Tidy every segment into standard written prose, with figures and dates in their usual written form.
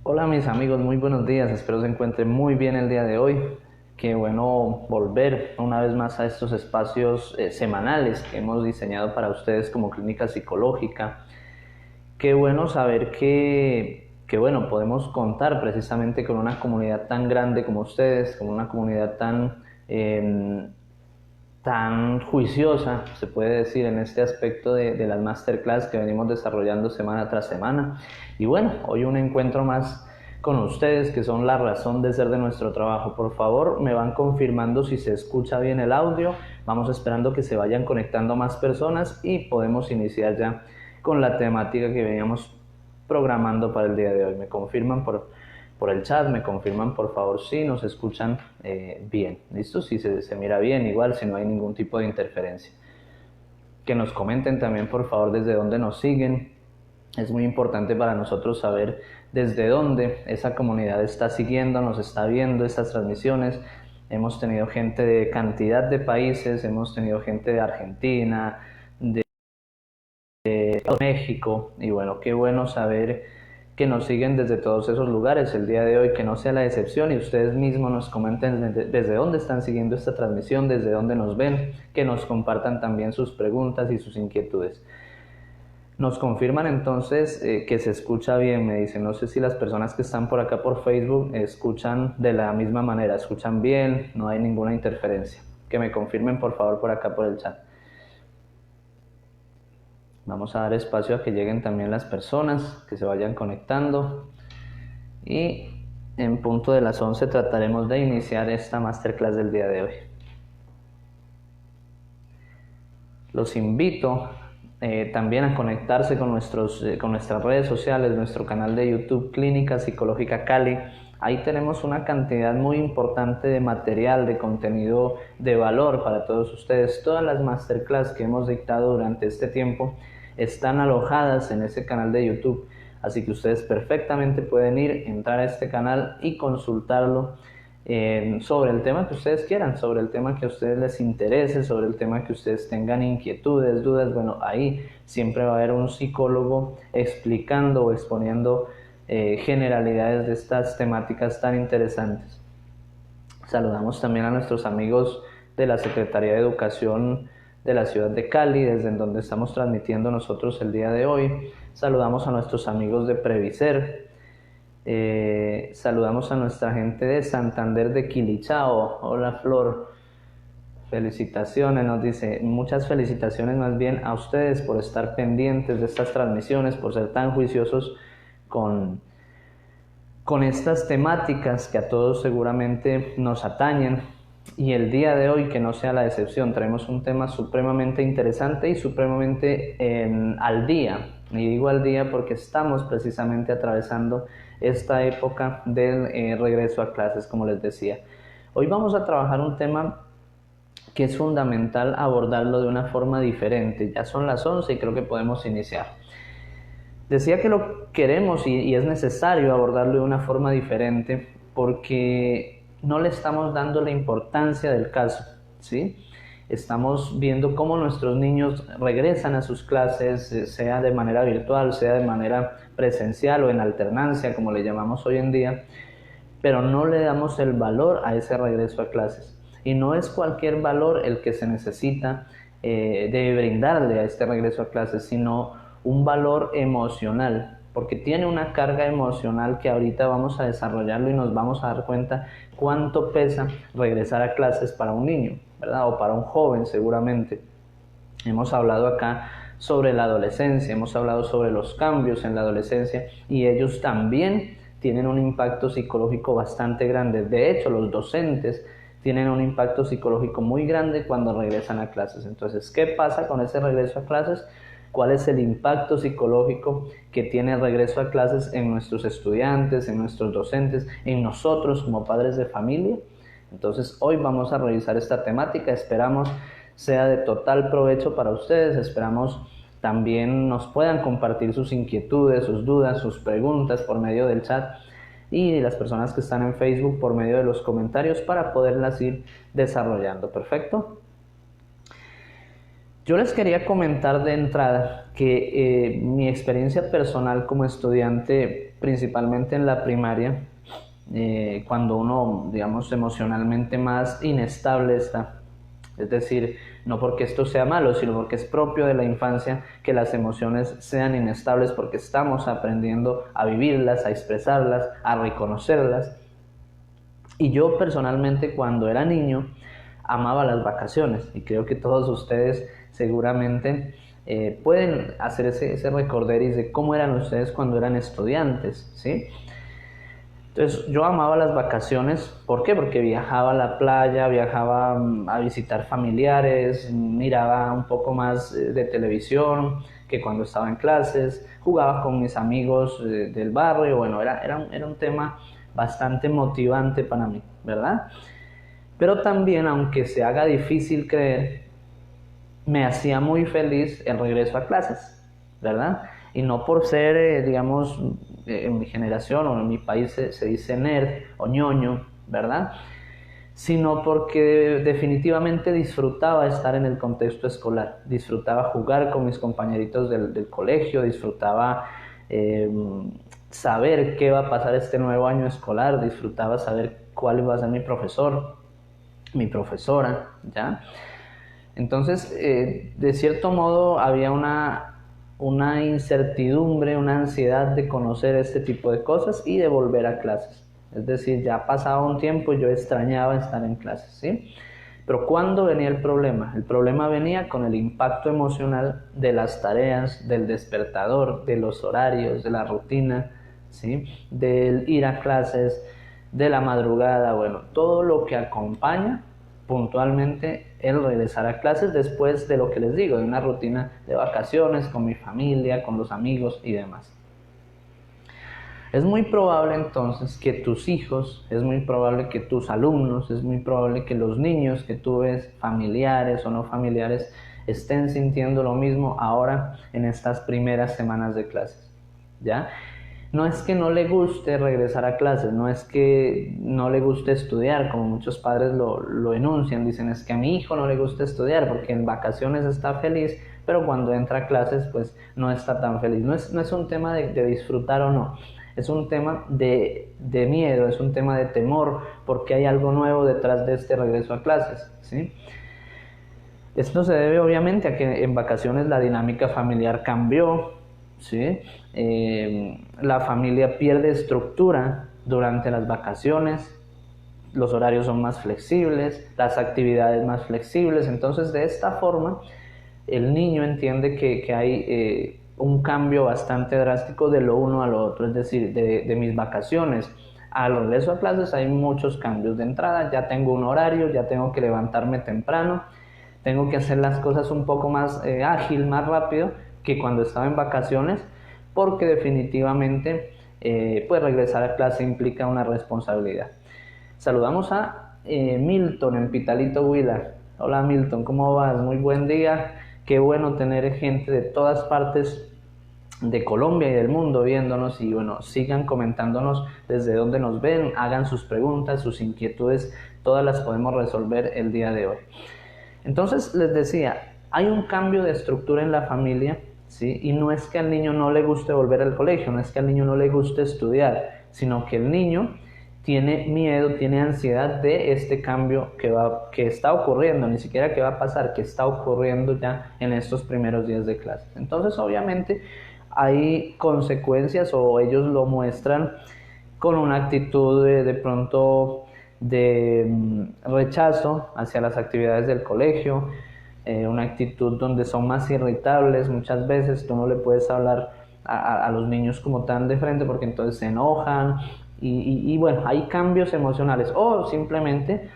Hola mis amigos, muy buenos días, espero se encuentren muy bien el día de hoy. Qué bueno volver una vez más a estos espacios semanales que hemos diseñado para ustedes como clínica psicológica. Qué bueno saber que bueno, podemos contar precisamente con una comunidad tan grande como ustedes, con una comunidad tan juiciosa, se puede decir, en este aspecto de las masterclass que venimos desarrollando semana tras semana. Y bueno, hoy un encuentro más con ustedes, que son la razón de ser de nuestro trabajo. Por favor, me van confirmando si se escucha bien el audio. Vamos esperando que se vayan conectando más personas y podemos iniciar ya con la temática que veníamos programando para el día de hoy. Me confirman por el chat, me confirman por favor si nos escuchan bien. ¿Listo? Si se mira bien, igual, si no hay ningún tipo de interferencia. Que nos comenten también por favor desde dónde nos siguen. Es muy importante para nosotros saber desde dónde esa comunidad está siguiendo, nos está viendo estas transmisiones. Hemos tenido gente de cantidad de países, hemos tenido gente de Argentina, de México, y bueno, qué bueno saber que nos siguen desde todos esos lugares el día de hoy, que no sea la excepción y ustedes mismos nos comenten desde dónde están siguiendo esta transmisión, desde dónde nos ven, que nos compartan también sus preguntas y sus inquietudes. Nos confirman entonces que se escucha bien, me dicen, no sé si las personas que están por acá por Facebook escuchan de la misma manera, escuchan bien, no hay ninguna interferencia. Que me confirmen por favor por acá por el chat. Vamos a dar espacio a que lleguen también las personas, que se vayan conectando. Y en punto de las 11 trataremos de iniciar esta masterclass del día de hoy. Los invito también a conectarse con nuestras redes sociales, nuestro canal de YouTube Clínica Psicológica Cali. Ahí tenemos una cantidad muy importante de material, de contenido de valor para todos ustedes. Todas las masterclass que hemos dictado durante este tiempo están alojadas en ese canal de YouTube. Así que ustedes perfectamente pueden entrar a este canal y consultarlo sobre el tema que ustedes quieran, sobre el tema que a ustedes les interese, sobre el tema que ustedes tengan inquietudes, dudas. Bueno, ahí siempre va a haber un psicólogo explicando o exponiendo generalidades de estas temáticas tan interesantes. Saludamos también a nuestros amigos de la Secretaría de Educación de la ciudad de Cali, desde donde estamos transmitiendo nosotros el día de hoy. Saludamos a nuestros amigos de Previcer. Saludamos a nuestra gente de Santander de Quilichao. Hola Flor, felicitaciones, nos dice, muchas felicitaciones más bien a ustedes por estar pendientes de estas transmisiones, por ser tan juiciosos con, con estas temáticas que a todos seguramente nos atañen. Y el día de hoy, que no sea la excepción, traemos un tema supremamente interesante y supremamente al día. Y digo al día porque estamos precisamente atravesando esta época del regreso a clases, como les decía. Hoy vamos a trabajar un tema que es fundamental abordarlo de una forma diferente. Ya son las 11 y creo que podemos iniciar. Decía que lo queremos y es necesario abordarlo de una forma diferente porque no le estamos dando la importancia del caso, ¿sí? Estamos viendo cómo nuestros niños regresan a sus clases, sea de manera virtual, sea de manera presencial o en alternancia, como le llamamos hoy en día, pero no le damos el valor a ese regreso a clases. Y no es cualquier valor el que se necesita de brindarle a este regreso a clases, sino un valor emocional, porque tiene una carga emocional que ahorita vamos a desarrollarlo y nos vamos a dar cuenta cuánto pesa regresar a clases para un niño, ¿verdad? O para un joven seguramente. Hemos hablado acá sobre la adolescencia, hemos hablado sobre los cambios en la adolescencia y ellos también tienen un impacto psicológico bastante grande. De hecho, los docentes tienen un impacto psicológico muy grande cuando regresan a clases. Entonces, ¿qué pasa con ese regreso a clases? ¿Cuál es el impacto psicológico que tiene el regreso a clases en nuestros estudiantes, en nuestros docentes, en nosotros como padres de familia? Entonces, hoy vamos a revisar esta temática. Esperamos sea de total provecho para ustedes. Esperamos también nos puedan compartir sus inquietudes, sus dudas, sus preguntas por medio del chat y las personas que están en Facebook por medio de los comentarios para poderlas ir desarrollando. ¿Perfecto? Yo les quería comentar de entrada que mi experiencia personal como estudiante, principalmente en la primaria, cuando uno, digamos, emocionalmente más inestable está, es decir, no porque esto sea malo, sino porque es propio de la infancia que las emociones sean inestables porque estamos aprendiendo a vivirlas, a expresarlas, a reconocerlas. Y yo personalmente cuando era niño amaba las vacaciones y creo que todos ustedes seguramente pueden hacer ese recorderis de cómo eran ustedes cuando eran estudiantes, ¿sí? Entonces yo amaba las vacaciones, ¿por qué? Porque viajaba a la playa, viajaba a visitar familiares, miraba un poco más de televisión que cuando estaba en clases, jugaba con mis amigos del barrio, bueno, era un tema bastante motivante para mí, ¿verdad? Pero también, aunque se haga difícil creer, me hacía muy feliz el regreso a clases, ¿verdad? Y no por ser, digamos, en mi generación o en mi país se dice nerd o ñoño, ¿verdad? Sino porque definitivamente disfrutaba estar en el contexto escolar, disfrutaba jugar con mis compañeritos del colegio, disfrutaba eh, saber qué va a pasar este nuevo año escolar, disfrutaba saber cuál iba a ser mi profesor, mi profesora, ¿ya? Entonces, de cierto modo, había una incertidumbre, una ansiedad de conocer este tipo de cosas y de volver a clases. Es decir, ya pasaba un tiempo y yo extrañaba estar en clases, ¿sí? Pero ¿cuándo venía el problema? El problema venía con el impacto emocional de las tareas, del despertador, de los horarios, de la rutina, ¿sí? Del ir a clases, de la madrugada, bueno, todo lo que acompaña puntualmente el regresar a clases después de lo que les digo, de una rutina de vacaciones con mi familia, con los amigos y demás. Es muy probable entonces que tus hijos, es muy probable que tus alumnos, es muy probable que los niños que tú ves, familiares o no familiares, estén sintiendo lo mismo ahora en estas primeras semanas de clases, ¿ya? No es que no le guste regresar a clases, no es que no le guste estudiar, como muchos padres lo enuncian, dicen es que a mi hijo no le gusta estudiar porque en vacaciones está feliz, pero cuando entra a clases pues no está tan feliz. No es un tema de disfrutar o no, es un tema de miedo, es un tema de temor, porque hay algo nuevo detrás de este regreso a clases, ¿sí? Esto se debe obviamente a que en vacaciones la dinámica familiar cambió, ¿sí? La familia pierde estructura durante las vacaciones, los horarios son más flexibles, las actividades más flexibles, entonces de esta forma el niño entiende que hay un cambio bastante drástico de lo uno a lo otro, es decir, de mis vacaciones al regreso a clases hay muchos cambios de entrada, ya tengo un horario, ya tengo que levantarme temprano, tengo que hacer las cosas un poco más ágil, más rápido que cuando estaba en vacaciones, porque definitivamente pues regresar a clase implica una responsabilidad. Saludamos a Milton en Pitalito Huila. Hola Milton, ¿cómo vas? Muy buen día. Qué bueno tener gente de todas partes de Colombia y del mundo viéndonos y bueno, sigan comentándonos desde dónde nos ven, hagan sus preguntas, sus inquietudes, todas las podemos resolver el día de hoy. Entonces les decía, hay un cambio de estructura en la familia, ¿sí? Y no es que al niño no le guste volver al colegio, no es que al niño no le guste estudiar, sino que el niño tiene miedo, tiene ansiedad de este cambio que está ocurriendo, ni siquiera que va a pasar, que está ocurriendo ya en estos primeros días de clase. Entonces, obviamente, hay consecuencias o ellos lo muestran con una actitud de pronto de rechazo hacia las actividades del colegio, una actitud donde son más irritables muchas veces, tú no le puedes hablar a los niños como tan de frente porque entonces se enojan y bueno, hay cambios emocionales o simplemente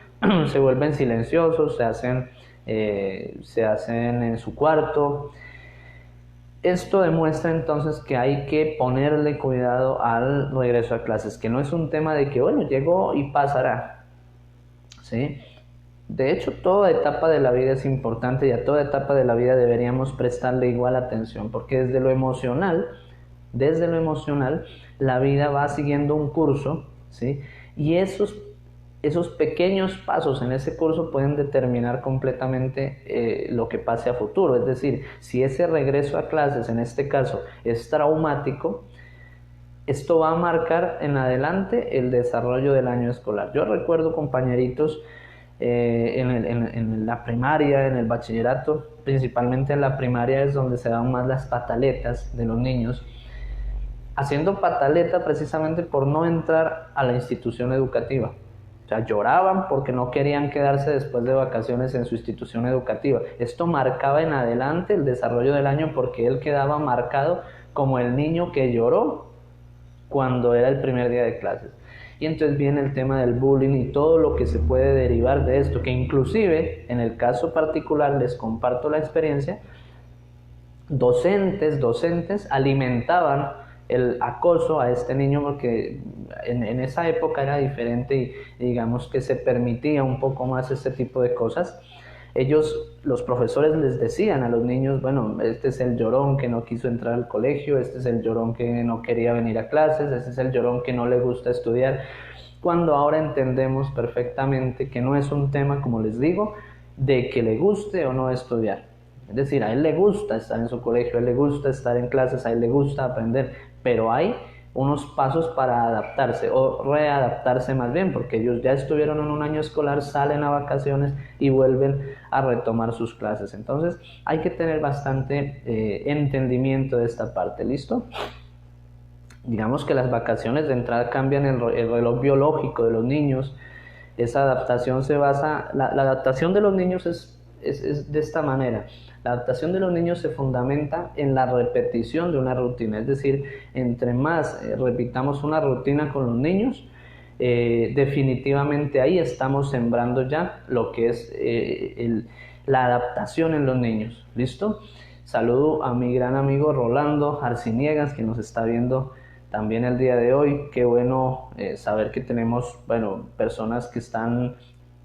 se vuelven silenciosos, se hacen en su cuarto. Esto demuestra entonces que hay que ponerle cuidado al regreso a clases, que no es un tema de que, bueno, llegó y pasará, ¿sí? De hecho, toda etapa de la vida es importante y a toda etapa de la vida deberíamos prestarle igual atención, porque desde lo emocional, la vida va siguiendo un curso, ¿sí? Y esos pequeños pasos en ese curso pueden determinar completamente lo que pase a futuro. Es decir, si ese regreso a clases, en este caso, es traumático, esto va a marcar en adelante el desarrollo del año escolar. Yo recuerdo compañeritos en la primaria, en el bachillerato, principalmente en la primaria es donde se dan más las pataletas de los niños, haciendo pataleta precisamente por no entrar a la institución educativa. O sea, lloraban porque no querían quedarse después de vacaciones en su institución educativa. Esto marcaba en adelante el desarrollo del año porque él quedaba marcado como el niño que lloró cuando era el primer día de clases. Y entonces viene el tema del bullying y todo lo que se puede derivar de esto, que inclusive en el caso particular les comparto la experiencia, docentes alimentaban el acoso a este niño porque en esa época era diferente y digamos que se permitía un poco más este tipo de cosas. Los profesores les decían a los niños, bueno, este es el llorón que no quiso entrar al colegio, este es el llorón que no quería venir a clases, este es el llorón que no le gusta estudiar, cuando ahora entendemos perfectamente que no es un tema, como les digo, de que le guste o no estudiar. Es decir, a él le gusta estar en su colegio, a él le gusta estar en clases, a él le gusta aprender, pero hay unos pasos para adaptarse o readaptarse más bien, porque ellos ya estuvieron en un año escolar, salen a vacaciones y vuelven a retomar sus clases. Entonces hay que tener bastante entendimiento de esta parte, ¿listo? Digamos que las vacaciones de entrada cambian el reloj biológico de los niños. Esa adaptación se basa, la adaptación de los niños es de esta manera. La adaptación de los niños se fundamenta en la repetición de una rutina, es decir, entre más repitamos una rutina con los niños, definitivamente ahí estamos sembrando ya lo que es la adaptación en los niños. ¿Listo? Saludo a mi gran amigo Rolando Arciniegas, que nos está viendo también el día de hoy. Qué bueno saber que tenemos, personas que están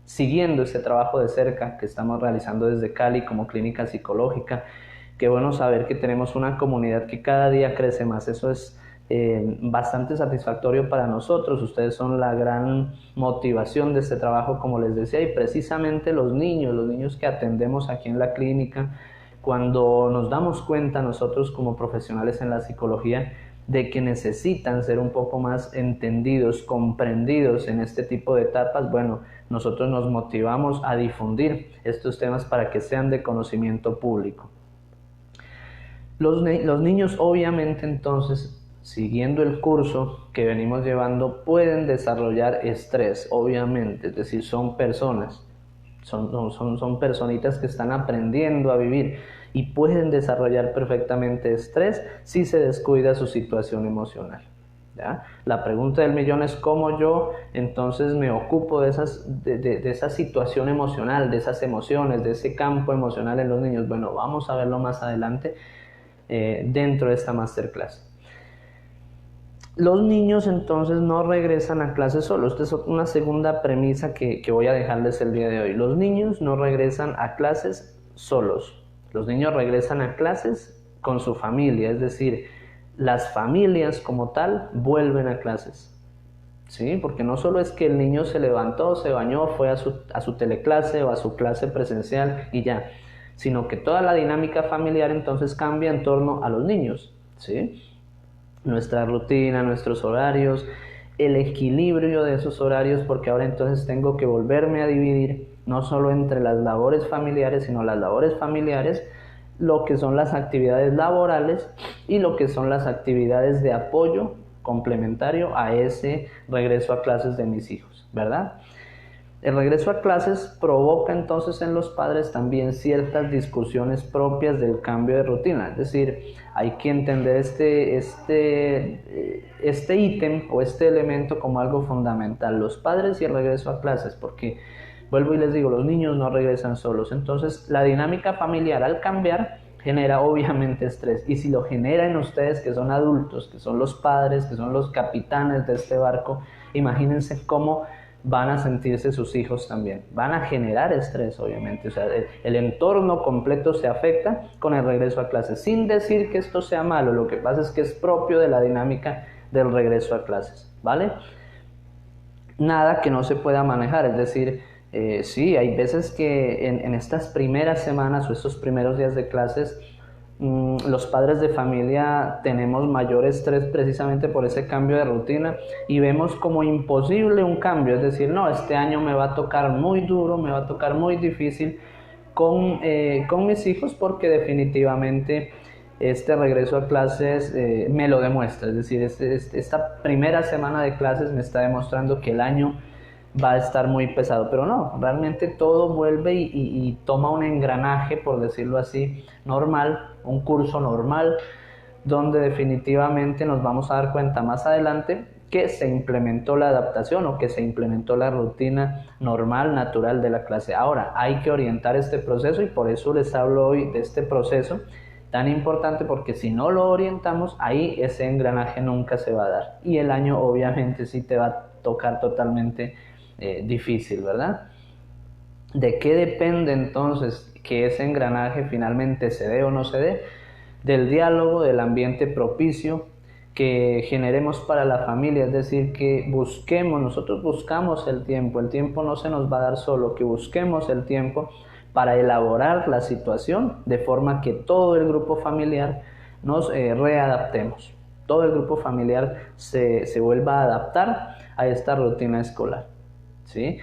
siguiendo este trabajo de cerca que estamos realizando desde Cali como clínica psicológica. Qué bueno saber que tenemos una comunidad que cada día crece más. Eso es bastante satisfactorio para nosotros. Ustedes son la gran motivación de este trabajo, como les decía, y precisamente los niños que atendemos aquí en la clínica, cuando nos damos cuenta nosotros como profesionales en la psicología de que necesitan ser un poco más entendidos, comprendidos en este tipo de etapas, nosotros nos motivamos a difundir estos temas para que sean de conocimiento público. Los niños obviamente entonces, siguiendo el curso que venimos llevando, pueden desarrollar estrés, obviamente, es decir, son personas, son personitas que están aprendiendo a vivir y pueden desarrollar perfectamente estrés si se descuida su situación emocional. ¿Ya? La pregunta del millón es cómo yo entonces me ocupo de esa situación emocional, de esas emociones, de ese campo emocional en los niños. Bueno, vamos a verlo más adelante dentro de esta masterclass. Los niños entonces no regresan a clases solos. Esta es una segunda premisa que voy a dejarles el día de hoy. Los niños no regresan a clases solos. Los niños regresan a clases con su familia, es decir, las familias como tal vuelven a clases. ¿Sí? Porque no solo es que el niño se levantó, se bañó, fue a su teleclase o a su clase presencial y ya, sino que toda la dinámica familiar entonces cambia en torno a los niños. ¿Sí? Nuestra rutina, nuestros horarios, el equilibrio de esos horarios, porque ahora entonces tengo que volverme a dividir no solo entre las labores familiares, sino las labores familiares, lo que son las actividades laborales y lo que son las actividades de apoyo complementario a ese regreso a clases de mis hijos, ¿verdad? El regreso a clases provoca entonces en los padres también ciertas discusiones propias del cambio de rutina, es decir, hay que entender este ítem o este elemento como algo fundamental, los padres y el regreso a clases, porque vuelvo y les digo, los niños no regresan solos, entonces la dinámica familiar al cambiar genera obviamente estrés, y si lo genera en ustedes que son adultos, que son los padres, que son los capitanes de este barco, imagínense cómo van a sentirse sus hijos también, van a generar estrés obviamente, o sea, el entorno completo se afecta con el regreso a clases, sin decir que esto sea malo, lo que pasa es que es propio de la dinámica del regreso a clases, ¿vale? nada que no se pueda manejar, es decir, sí, hay veces que en estas primeras semanas o estos primeros días de clases, los padres de familia tenemos mayor estrés precisamente por ese cambio de rutina y vemos como imposible un cambio, es decir, no, este año me va a tocar muy duro, me va a tocar muy difícil con mis hijos porque definitivamente este regreso a clases me lo demuestra, es decir, esta primera semana de clases me está demostrando que el año va a estar muy pesado, pero no, realmente todo vuelve y toma un engranaje, por decirlo así, normal, un curso normal, donde definitivamente nos vamos a dar cuenta más adelante que se implementó la adaptación o que se implementó la rutina normal, natural de la clase. Ahora, hay que orientar este proceso y por eso les hablo hoy de este proceso tan importante, porque si no lo orientamos, ahí ese engranaje nunca se va a dar y el año obviamente sí te va a tocar totalmente difícil, ¿verdad? ¿De qué depende entonces que ese engranaje finalmente se dé o no se dé? Del diálogo, del ambiente propicio que generemos para la familia, es decir, que nosotros buscamos el tiempo no se nos va a dar solo, que busquemos el tiempo para elaborar la situación de forma que todo el grupo familiar nos readaptemos, todo el grupo familiar se vuelva a adaptar a esta rutina escolar, ¿sí?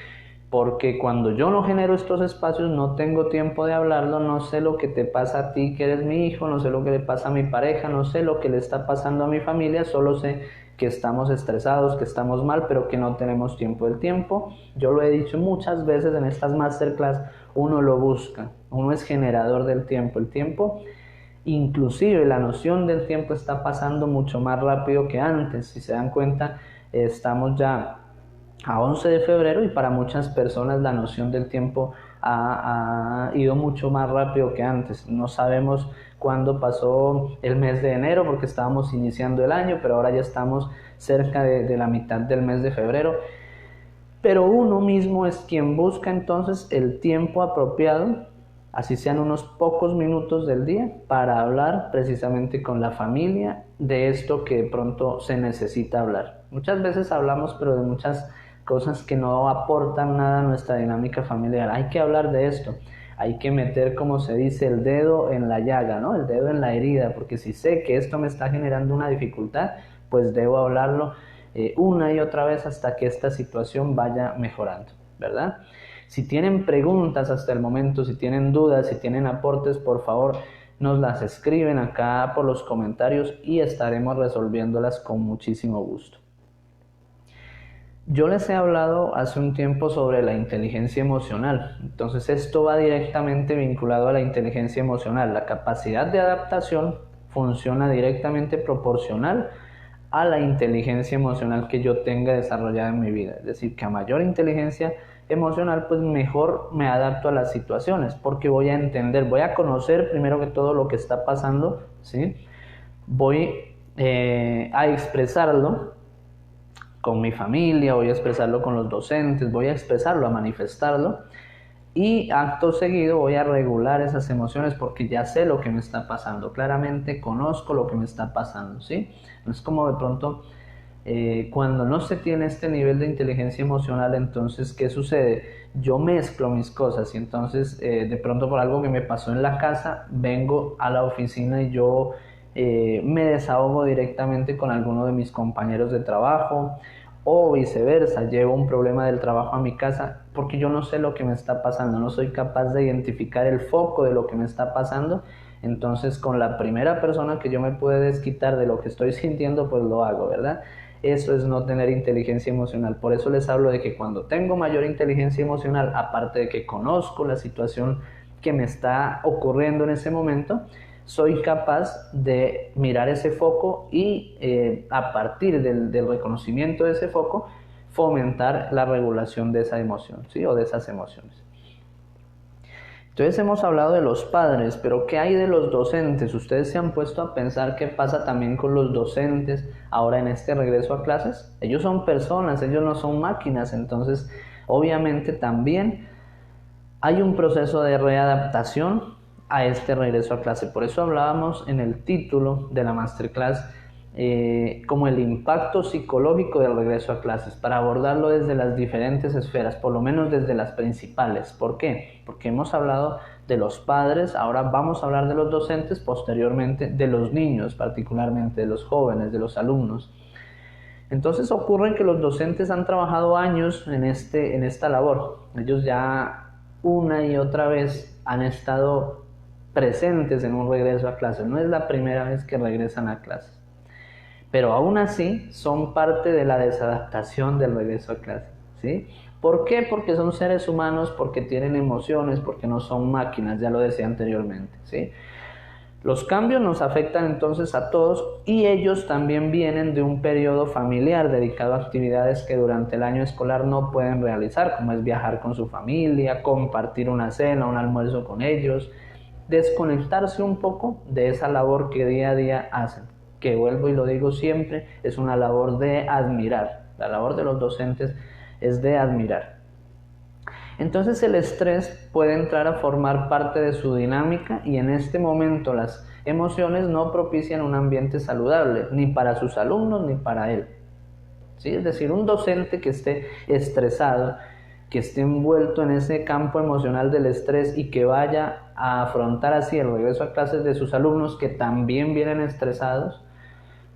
Porque cuando yo no genero estos espacios, no tengo tiempo de hablarlo, no sé lo que te pasa a ti que eres mi hijo, no sé lo que le pasa a mi pareja, no sé lo que le está pasando a mi familia, solo sé que estamos estresados, que estamos mal, pero que no tenemos tiempo. El tiempo, yo lo he dicho muchas veces en estas masterclass, uno lo busca, uno es generador del tiempo. El tiempo, inclusive la noción del tiempo está pasando mucho más rápido que antes. Si se dan cuenta, estamos ya a 11 de febrero y para muchas personas la noción del tiempo ha ido mucho más rápido que antes. No sabemos cuándo pasó el mes de enero porque estábamos iniciando el año, pero ahora ya estamos cerca de la mitad del mes de febrero. Pero uno mismo es quien busca entonces el tiempo apropiado, así sean unos pocos minutos del día, para hablar precisamente con la familia de esto que de pronto se necesita hablar. Muchas veces hablamos, pero de muchas cosas que no aportan nada a nuestra dinámica familiar. Hay que hablar de esto, hay que meter, como se dice, el dedo en la llaga, ¿no? El dedo en la herida, porque si sé que esto me está generando una dificultad, pues debo hablarlo una y otra vez hasta que esta situación vaya mejorando, ¿verdad? Si tienen preguntas hasta el momento, si tienen dudas, si tienen aportes, por favor, nos las escriben acá por los comentarios y estaremos resolviéndolas con muchísimo gusto. Yo les he hablado hace un tiempo sobre la inteligencia emocional, entonces esto va directamente vinculado a la inteligencia emocional. La capacidad de adaptación funciona directamente proporcional a la inteligencia emocional que yo tenga desarrollada en mi vida. Es decir, que a mayor inteligencia emocional, pues mejor me adapto a las situaciones, porque voy a entender, voy a conocer primero que todo lo que está pasando, ¿sí? Voy a expresarlo con mi familia, voy a expresarlo con los docentes, voy a expresarlo, a manifestarlo y acto seguido voy a regular esas emociones porque ya sé lo que me está pasando, claramente conozco lo que me está pasando, ¿sí? No es como de pronto cuando no se tiene este nivel de inteligencia emocional, entonces ¿qué sucede? Yo mezclo mis cosas y entonces de pronto por algo que me pasó en la casa, vengo a la oficina y yo me desahogo directamente con alguno de mis compañeros de trabajo o viceversa, llevo un problema del trabajo a mi casa porque yo no sé lo que me está pasando, no soy capaz de identificar el foco de lo que me está pasando. Entonces con la primera persona que yo me pueda desquitar de lo que estoy sintiendo, pues lo hago, ¿verdad? Eso es no tener inteligencia emocional. Por eso les hablo de que cuando tengo mayor inteligencia emocional, aparte de que conozco la situación que me está ocurriendo en ese momento, soy capaz de mirar ese foco y a partir del reconocimiento de ese foco, fomentar la regulación de esa emoción, ¿sí? O de esas emociones. Entonces hemos hablado de los padres, pero ¿qué hay de los docentes? ¿Ustedes se han puesto a pensar qué pasa también con los docentes ahora en este regreso a clases? Ellos son personas, ellos no son máquinas, entonces obviamente también hay un proceso de readaptación a este regreso a clase. Por eso hablábamos en el título de la masterclass como el impacto psicológico del regreso a clases, para abordarlo desde las diferentes esferas, por lo menos desde las principales. ¿Por qué? Porque hemos hablado de los padres, ahora vamos a hablar de los docentes, posteriormente de los niños, particularmente de los jóvenes, de los alumnos. Entonces ocurre que los docentes han trabajado años en esta labor. Ellos ya una y otra vez han estado presentes en un regreso a clases. No es la primera vez que regresan a clases. Pero aún así son parte de la desadaptación del regreso a clases, ¿sí? ¿Por qué? Porque son seres humanos, porque tienen emociones, porque no son máquinas, ya lo decía anteriormente, ¿sí? Los cambios nos afectan entonces a todos y ellos también vienen de un periodo familiar dedicado a actividades que durante el año escolar no pueden realizar, como es viajar con su familia, compartir una cena, un almuerzo con ellos, desconectarse un poco de esa labor que día a día hacen, que vuelvo y lo digo siempre, es una labor de admirar. La labor de los docentes es de admirar. Entonces el estrés puede entrar a formar parte de su dinámica y en este momento las emociones no propician un ambiente saludable, ni para sus alumnos ni para él. ¿Sí? Es decir, un docente que esté estresado, que esté envuelto en ese campo emocional del estrés y que vaya a afrontar así el regreso a clases de sus alumnos que también vienen estresados,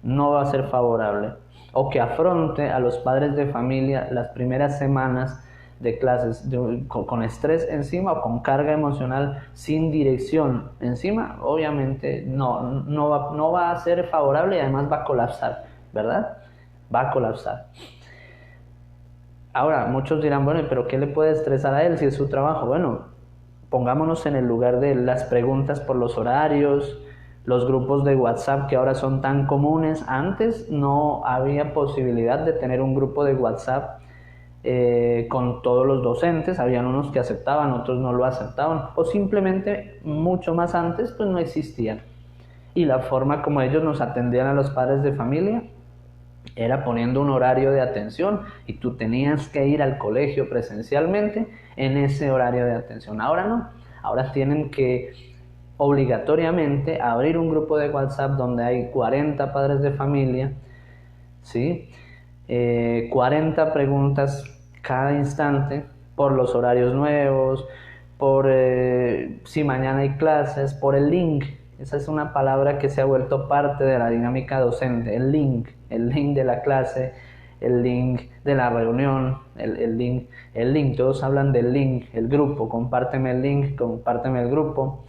no va a ser favorable. O que afronte a los padres de familia las primeras semanas de clases con estrés encima o con carga emocional sin dirección encima, obviamente no va a ser favorable y además va a colapsar, ¿verdad? Va a colapsar. Ahora, muchos dirán, bueno, pero ¿qué le puede estresar a él si es su trabajo? Bueno, pongámonos en el lugar de las preguntas por los horarios, los grupos de WhatsApp que ahora son tan comunes. Antes no había posibilidad de tener un grupo de WhatsApp con todos los docentes, habían unos que aceptaban, otros no lo aceptaban, o simplemente mucho más antes pues no existían. Y la forma como ellos nos atendían a los padres de familia era poniendo un horario de atención y tú tenías que ir al colegio presencialmente en ese horario de atención. Ahora no, ahora tienen que obligatoriamente abrir un grupo de WhatsApp donde hay 40 padres de familia, ¿sí? 40 preguntas cada instante por los horarios nuevos, por si mañana hay clases, por el link. Esa es una palabra que se ha vuelto parte de la dinámica docente, el link de la clase, el link de la reunión, el link, todos hablan del link, el grupo, compárteme el link, compárteme el grupo.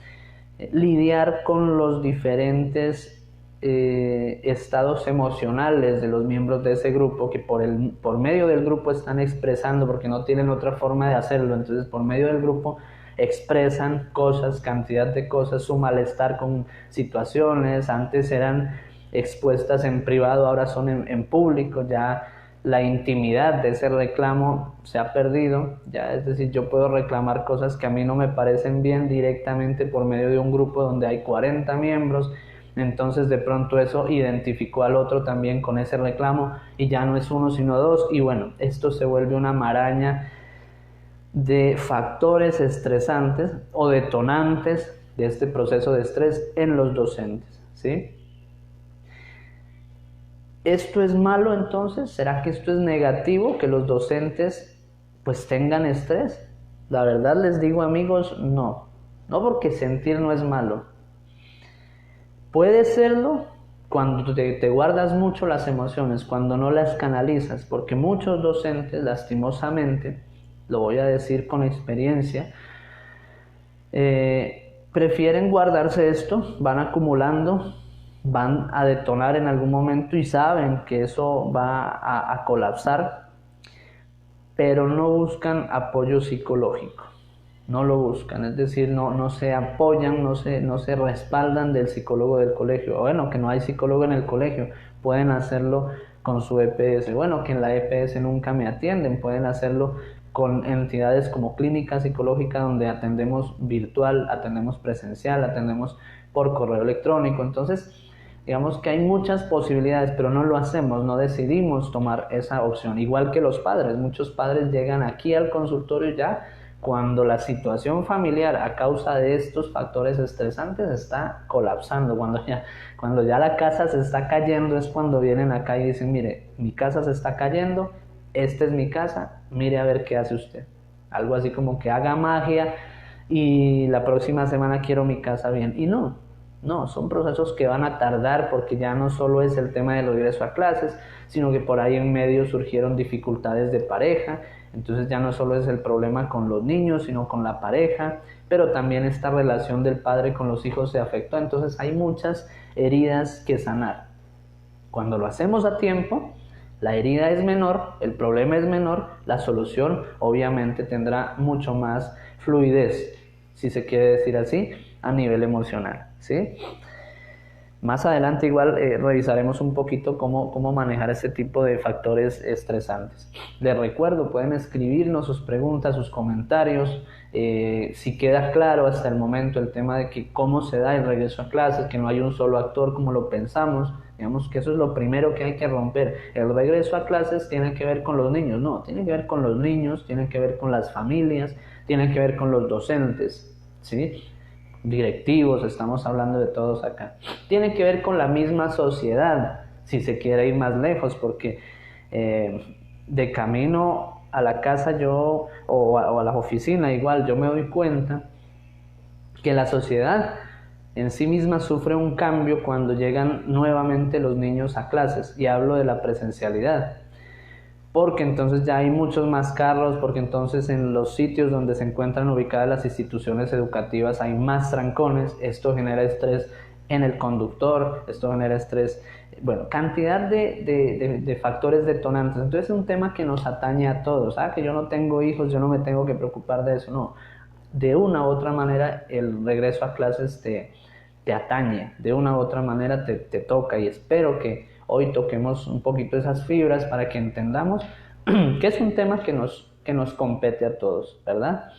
Lidiar con los diferentes estados emocionales de los miembros de ese grupo que por medio del grupo están expresando porque no tienen otra forma de hacerlo, entonces por medio del grupo expresan cosas, cantidad de cosas, su malestar con situaciones, antes eran expuestas en privado, ahora son en público, ya la intimidad de ese reclamo se ha perdido, ya, es decir, yo puedo reclamar cosas que a mí no me parecen bien directamente por medio de un grupo donde hay 40 miembros. Entonces de pronto eso identificó al otro también con ese reclamo y ya no es uno sino dos, y bueno, esto se vuelve una maraña de factores estresantes o detonantes de este proceso de estrés en los docentes, ¿sí? ¿Esto es malo entonces? ¿Será que esto es negativo, que los docentes pues tengan estrés? La verdad les digo, amigos, no porque sentir no es malo. Puede serlo cuando te guardas mucho las emociones, cuando no las canalizas, porque muchos docentes, lastimosamente, lo voy a decir con experiencia, prefieren guardarse esto, van acumulando, van a detonar en algún momento y saben que eso va a colapsar, pero no buscan apoyo psicológico. No lo buscan, es decir, no se apoyan, no se respaldan del psicólogo del colegio. Bueno, que no hay psicólogo en el colegio, pueden hacerlo con su EPS. Bueno, que en la EPS nunca me atienden, pueden hacerlo con entidades como clínica psicológica donde atendemos virtual, atendemos presencial, atendemos por correo electrónico. Entonces, digamos que hay muchas posibilidades, pero no lo hacemos, no decidimos tomar esa opción. Igual que los padres, muchos padres llegan aquí al consultorio ya cuando la situación familiar a causa de estos factores estresantes está colapsando, cuando ya la casa se está cayendo, es cuando vienen acá y dicen, mire, mi casa se está cayendo, esta es mi casa, mire a ver qué hace usted. Algo así como que haga magia y la próxima semana quiero mi casa bien. Y no, son procesos que van a tardar porque ya no solo es el tema del regreso a clases, sino que por ahí en medio surgieron dificultades de pareja. Entonces ya no solo es el problema con los niños, sino con la pareja, pero también esta relación del padre con los hijos se afectó. Entonces hay muchas heridas que sanar. Cuando lo hacemos a tiempo, la herida es menor, el problema es menor, la solución obviamente tendrá mucho más fluidez, si se quiere decir así, a nivel emocional, ¿sí? Más adelante igual revisaremos un poquito cómo manejar este tipo de factores estresantes. Les recuerdo, pueden escribirnos sus preguntas, sus comentarios, si queda claro hasta el momento el tema de que cómo se da el regreso a clases, que no hay un solo actor como lo pensamos. Digamos que eso es lo primero que hay que romper. El regreso a clases tiene que ver con los niños, no, tiene que ver con los niños, tiene que ver con las familias, tiene que ver con los docentes, ¿sí? Directivos, estamos hablando de todos acá. Tiene que ver con la misma sociedad, si se quiere ir más lejos, porque de camino a la casa o a la oficina igual, yo me doy cuenta que la sociedad en sí misma sufre un cambio cuando llegan nuevamente los niños a clases, y hablo de la presencialidad, porque entonces ya hay muchos más carros, porque entonces en los sitios donde se encuentran ubicadas las instituciones educativas hay más trancones, esto genera estrés en el conductor, esto genera estrés, bueno, cantidad de factores detonantes. Entonces es un tema que nos atañe a todos, que yo no tengo hijos, yo no me tengo que preocupar de eso, no, de una u otra manera el regreso a clases te atañe, de una u otra manera te toca, y espero que hoy toquemos un poquito esas fibras para que entendamos que es un tema que nos compete a todos, ¿verdad?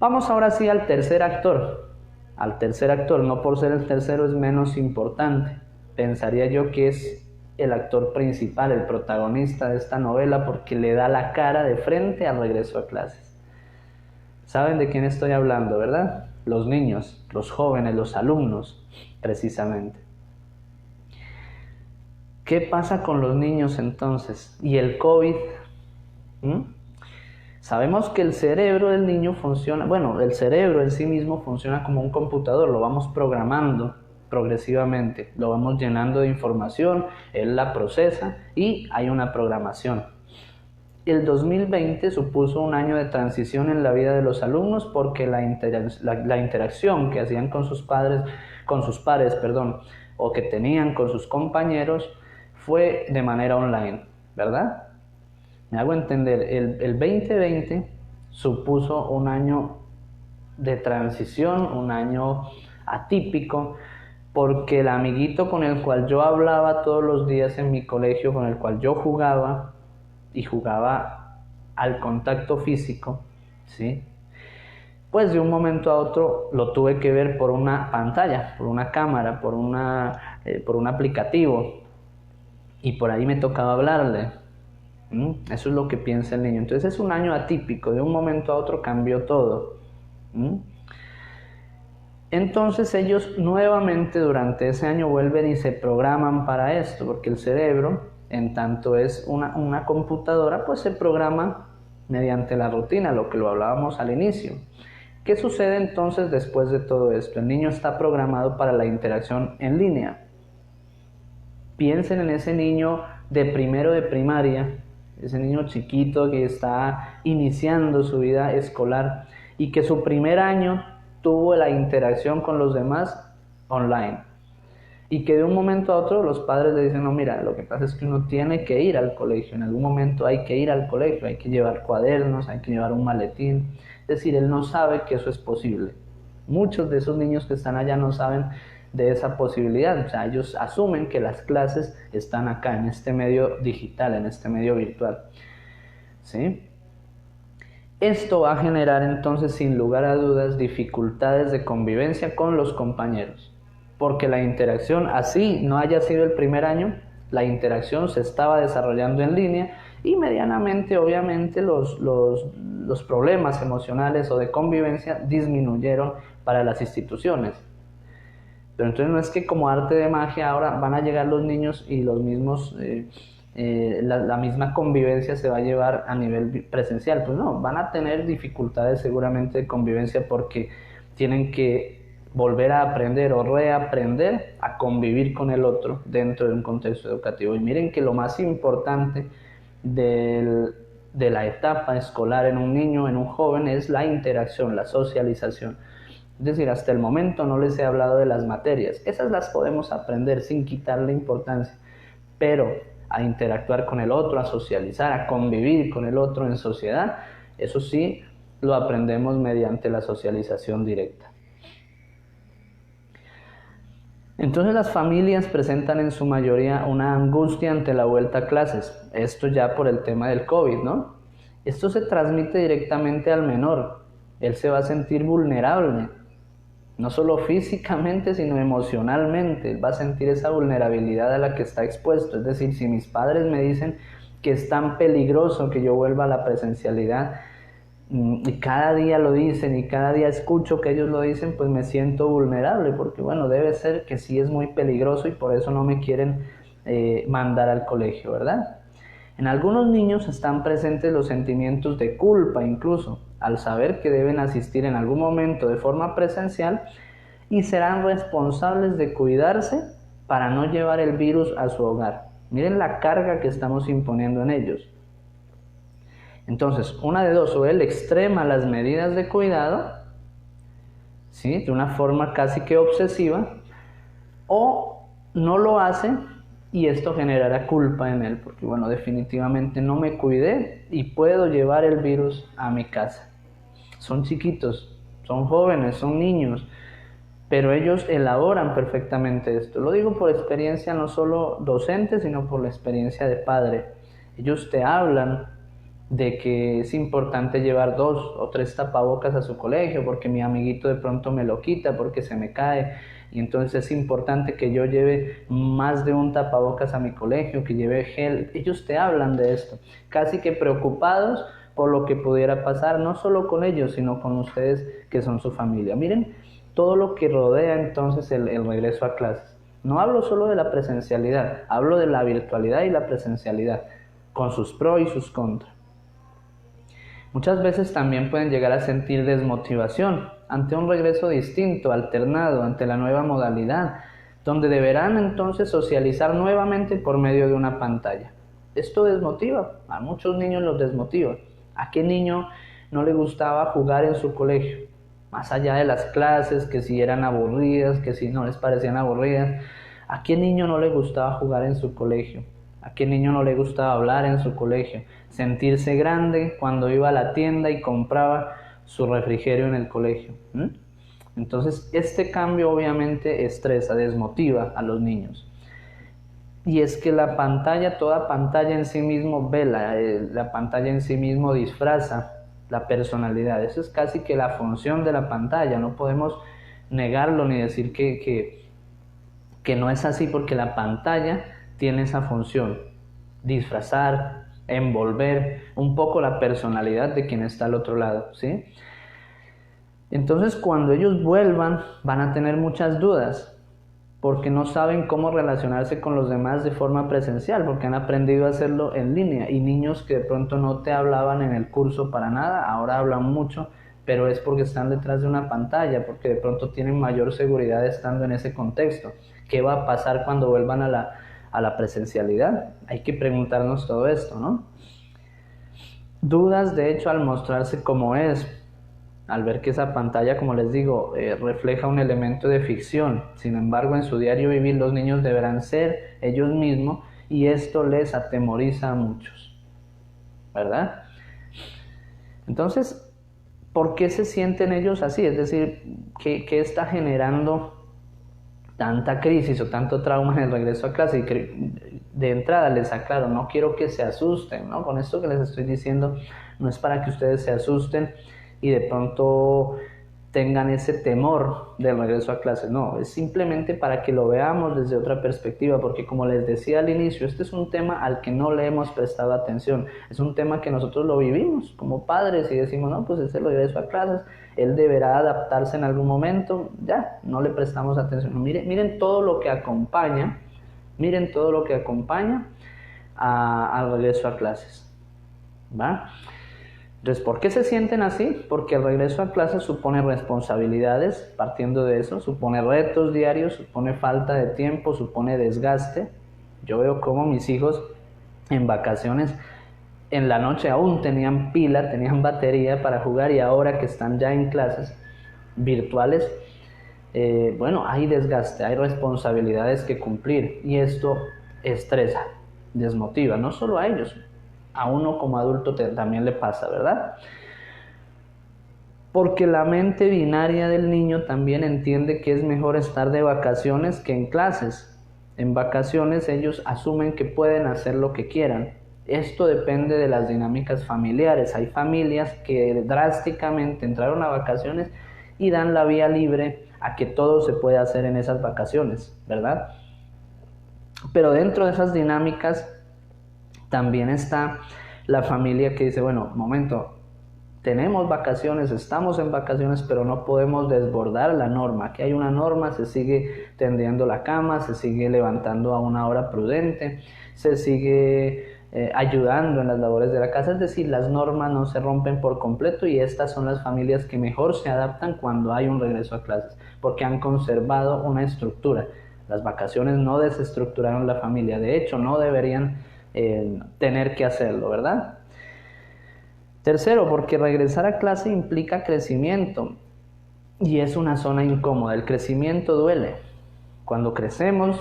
Vamos ahora sí al tercer actor. Al tercer actor, no por ser el tercero es menos importante. Pensaría yo que es el actor principal, el protagonista de esta novela, porque le da la cara de frente al regreso a clases. ¿Saben de quién estoy hablando, verdad? Los niños, los jóvenes, los alumnos, precisamente. ¿Qué pasa con los niños entonces? ¿Y el COVID? Sabemos que el cerebro del niño funciona, el cerebro en sí mismo funciona como un computador, lo vamos programando progresivamente, lo vamos llenando de información, él la procesa y hay una programación. El 2020 supuso un año de transición en la vida de los alumnos porque la interacción que hacían con sus pares, o que tenían con sus compañeros, fue de manera online, ¿verdad? Me hago entender, el 2020 supuso un año de transición, un año atípico, porque el amiguito con el cual yo hablaba todos los días en mi colegio, con el cual yo jugaba, y jugaba al contacto físico, ¿sí? Pues de un momento a otro lo tuve que ver por una pantalla, por una cámara, por un aplicativo, y por ahí me tocaba hablarle. Eso es lo que piensa el niño. Entonces es un año atípico, de un momento a otro cambió todo. Entonces ellos nuevamente durante ese año vuelven y se programan para esto, porque el cerebro, en tanto es una computadora, pues se programa mediante la rutina, lo que lo hablábamos al inicio. ¿Qué sucede entonces después de todo esto? El niño está programado para la interacción en línea. Piensen en ese niño de primero de primaria, ese niño chiquito que está iniciando su vida escolar y que su primer año tuvo la interacción con los demás online, y que de un momento a otro los padres le dicen, no, mira, lo que pasa es que uno tiene que ir al colegio, en algún momento hay que ir al colegio, hay que llevar cuadernos, hay que llevar un maletín. Es decir, él no sabe que eso es posible. Muchos de esos niños que están allá no saben de esa posibilidad, o sea, ellos asumen que las clases están acá, en este medio digital, en este medio virtual, ¿sí? Esto va a generar entonces, sin lugar a dudas, dificultades de convivencia con los compañeros, porque la interacción, así no haya sido el primer año, la interacción se estaba desarrollando en línea y medianamente, obviamente, los problemas emocionales o de convivencia disminuyeron para las instituciones. Pero entonces no es que como arte de magia ahora van a llegar los niños y los mismos, la misma convivencia se va a llevar a nivel presencial. Pues no, van a tener dificultades seguramente de convivencia porque tienen que volver a aprender o reaprender a convivir con el otro dentro de un contexto educativo. Y miren que lo más importante de la etapa escolar en un niño, en un joven, es la interacción, la socialización. Es decir, hasta el momento no les he hablado de las materias. Esas las podemos aprender sin quitarle importancia, pero a interactuar con el otro, a socializar, a convivir con el otro en sociedad, eso sí lo aprendemos mediante la socialización directa. Entonces las familias presentan en su mayoría una angustia ante la vuelta a clases. Esto ya por el tema del COVID, ¿no? Esto se transmite directamente al menor. Él se va a sentir vulnerable, no solo físicamente, sino emocionalmente. Él va a sentir esa vulnerabilidad a la que está expuesto. Es decir, si mis padres me dicen que es tan peligroso que yo vuelva a la presencialidad, y cada día lo dicen y cada día escucho que ellos lo dicen, pues me siento vulnerable, porque bueno, debe ser que sí es muy peligroso y por eso no me quieren mandar al colegio, ¿verdad? En algunos niños están presentes los sentimientos de culpa incluso, al saber que deben asistir en algún momento de forma presencial y serán responsables de cuidarse para no llevar el virus a su hogar. Miren la carga que estamos imponiendo en ellos. Entonces, una de dos, o él extrema las medidas de cuidado, ¿sí?, de una forma casi que obsesiva, o no lo hace y esto generará culpa en él, porque bueno, definitivamente no me cuidé y puedo llevar el virus a mi casa. Son chiquitos, son jóvenes, son niños, pero ellos elaboran perfectamente esto. Lo digo por experiencia no solo docente, sino por la experiencia de padre. Ellos te hablan de que es importante llevar 2 o 3 tapabocas a su colegio porque mi amiguito de pronto me lo quita porque se me cae, y entonces es importante que yo lleve más de un tapabocas a mi colegio, que lleve gel. Ellos te hablan de esto, casi que preocupados por lo que pudiera pasar, no solo con ellos, sino con ustedes que son su familia. Miren todo lo que rodea entonces el regreso a clases. No hablo solo de la presencialidad, hablo de la virtualidad y la presencialidad, con sus pros y sus contras. Muchas veces también pueden llegar a sentir desmotivación ante un regreso distinto, alternado, ante la nueva modalidad, donde deberán entonces socializar nuevamente por medio de una pantalla. Esto desmotiva, a muchos niños los desmotiva. ¿A qué niño no le gustaba jugar en su colegio? Más allá de las clases, que si eran aburridas, que si no les parecían aburridas. ¿A qué niño no le gustaba jugar en su colegio? ¿A qué niño no le gustaba hablar en su colegio? Sentirse grande cuando iba a la tienda y compraba su refrigerio en el colegio. Entonces, este cambio obviamente estresa, desmotiva a los niños. Y es que la pantalla, toda pantalla en sí mismo vela, la pantalla en sí mismo disfraza la personalidad. Eso es casi que la función de la pantalla. No podemos negarlo ni decir que no es así, porque la pantalla tiene esa función, disfrazar, envolver un poco la personalidad de quien está al otro lado, ¿sí? Entonces, cuando ellos vuelvan, van a tener muchas dudas, porque no saben cómo relacionarse con los demás de forma presencial, porque han aprendido a hacerlo en línea, y niños que de pronto no te hablaban en el curso para nada, ahora hablan mucho, pero es porque están detrás de una pantalla, porque de pronto tienen mayor seguridad estando en ese contexto. ¿Qué va a pasar cuando vuelvan a la presencialidad? Hay que preguntarnos todo esto, ¿no? Dudas, de hecho, al mostrarse como es, al ver que esa pantalla, como les digo, refleja un elemento de ficción. Sin embargo, en su diario vivir los niños deberán ser ellos mismos, y esto les atemoriza a muchos, ¿verdad? Entonces, ¿por qué se sienten ellos así? Es decir, ¿qué está generando tanta crisis o tanto trauma en el regreso a clase? Y de entrada les aclaro, no quiero que se asusten, ¿no? Con esto que les estoy diciendo no es para que ustedes se asusten y de pronto tengan ese temor del regreso a clases. No, es simplemente para que lo veamos desde otra perspectiva, porque como les decía al inicio, este es un tema al que no le hemos prestado atención. Es un tema que nosotros lo vivimos como padres y decimos, no, pues ese regreso a clases, él deberá adaptarse en algún momento. Ya, no le prestamos atención. Miren todo lo que acompaña, al regreso a clases, ¿va? Entonces, ¿por qué se sienten así? Porque el regreso a clases supone responsabilidades, partiendo de eso, supone retos diarios, supone falta de tiempo, supone desgaste. Yo veo cómo mis hijos en vacaciones, en la noche aún tenían pila, tenían batería para jugar, y ahora que están ya en clases virtuales, bueno, hay desgaste, hay responsabilidades que cumplir, y esto estresa, desmotiva, no solo a ellos, a uno como adulto también le pasa, ¿verdad? Porque la mente binaria del niño también entiende que es mejor estar de vacaciones que en clases. En vacaciones ellos asumen que pueden hacer lo que quieran. Esto depende de las dinámicas familiares. Hay familias que drásticamente entraron a vacaciones y dan la vía libre a que todo se pueda hacer en esas vacaciones, ¿verdad? Pero dentro de esas dinámicas también está la familia que dice, bueno, momento, tenemos vacaciones, estamos en vacaciones, pero no podemos desbordar la norma. Aquí hay una norma, se sigue tendiendo la cama, se sigue levantando a una hora prudente, se sigue ayudando en las labores de la casa. Es decir, las normas no se rompen por completo, y estas son las familias que mejor se adaptan cuando hay un regreso a clases, porque han conservado una estructura. Las vacaciones no desestructuraron la familia, de hecho no deberían tener que hacerlo, ¿verdad? Tercero, porque regresar a clase implica crecimiento y es una zona incómoda. El crecimiento duele. Cuando crecemos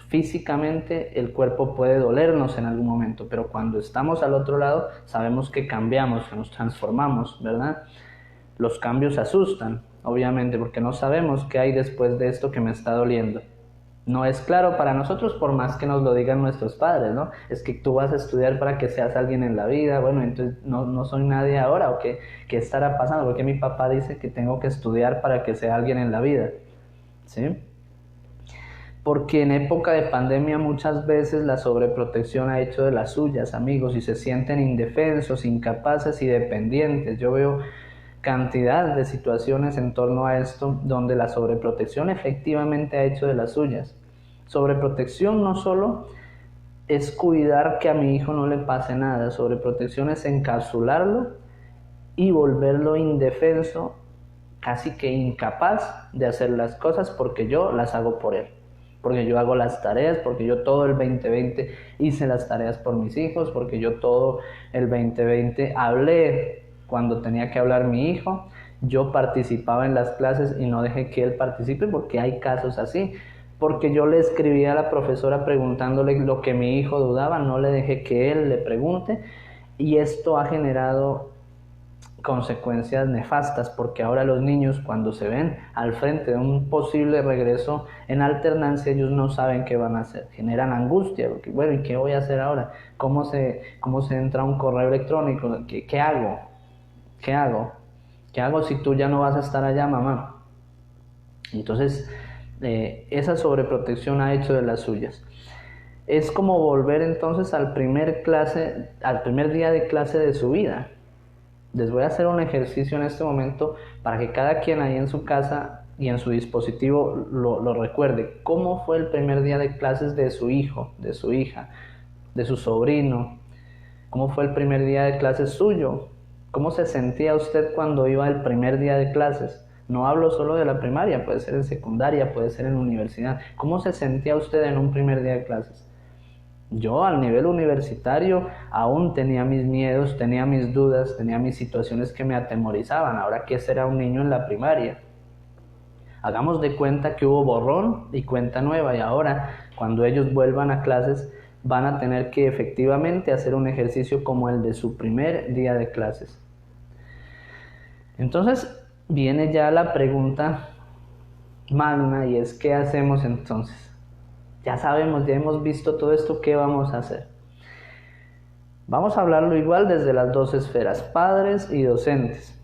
físicamente, el cuerpo puede dolernos en algún momento, pero cuando estamos al otro lado sabemos que cambiamos, que nos transformamos, ¿verdad? Los cambios asustan, obviamente, porque no sabemos qué hay después de esto que me está doliendo. No es claro para nosotros, por más que nos lo digan nuestros padres, ¿no? Es que tú vas a estudiar para que seas alguien en la vida. Bueno, entonces no soy nadie ahora, ¿o qué estará pasando? Porque mi papá dice que tengo que estudiar para que sea alguien en la vida, ¿sí? Porque en época de pandemia muchas veces la sobreprotección ha hecho de las suyas, amigos, y se sienten indefensos, incapaces y dependientes. Yo veo cantidad de situaciones en torno a esto donde la sobreprotección efectivamente ha hecho de las suyas. Sobreprotección no solo es cuidar que a mi hijo no le pase nada, sobreprotección es encapsularlo y volverlo indefenso, casi que incapaz de hacer las cosas porque yo las hago por él, porque yo hago las tareas, porque yo todo el 2020 hice las tareas por mis hijos, porque yo todo el 2020 hablé cuando tenía que hablar mi hijo, yo participaba en las clases y no dejé que él participe, porque hay casos así, porque yo le escribí a la profesora preguntándole lo que mi hijo dudaba, no le dejé que él le pregunte, y esto ha generado consecuencias nefastas, porque ahora los niños, cuando se ven al frente de un posible regreso en alternancia, ellos no saben qué van a hacer, generan angustia, porque bueno, ¿y qué voy a hacer ahora? ¿Cómo se entra a un correo electrónico? ¿Qué hago? ¿Qué hago? ¿Qué hago si tú ya no vas a estar allá, mamá? Entonces, esa sobreprotección ha hecho de las suyas. Es como volver entonces al primer día de clase de su vida. Les voy a hacer un ejercicio en este momento para que cada quien ahí en su casa y en su dispositivo lo recuerde. ¿Cómo fue el primer día de clases de su hijo, de su hija, de su sobrino? ¿Cómo fue el primer día de clases suyo? ¿Cómo se sentía usted cuando iba el primer día de clases? No hablo solo de la primaria, puede ser en secundaria, puede ser en universidad. ¿Cómo se sentía usted en un primer día de clases? Yo al nivel universitario aún tenía mis miedos, tenía mis dudas, tenía mis situaciones que me atemorizaban. Ahora, ¿qué será un niño en la primaria? Hagamos de cuenta que hubo borrón y cuenta nueva, y ahora cuando ellos vuelvan a clases van a tener que efectivamente hacer un ejercicio como el de su primer día de clases. Entonces viene ya la pregunta magna, y es ¿qué hacemos entonces? Ya sabemos, ya hemos visto todo esto, ¿qué vamos a hacer? Vamos a hablarlo igual desde las dos esferas, padres y docentes.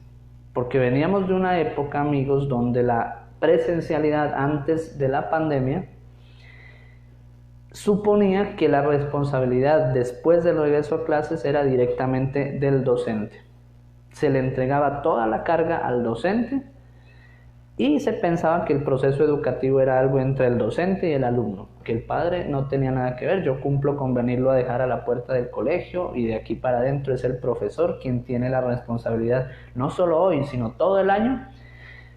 Porque veníamos de una época, amigos, donde la presencialidad antes de la pandemia suponía que la responsabilidad después del regreso a clases era directamente del docente. Se le entregaba toda la carga al docente y se pensaba que el proceso educativo era algo entre el docente y el alumno, que el padre no tenía nada que ver. Yo cumplo con venirlo a dejar a la puerta del colegio y de aquí para adentro es el profesor quien tiene la responsabilidad, no solo hoy, sino todo el año,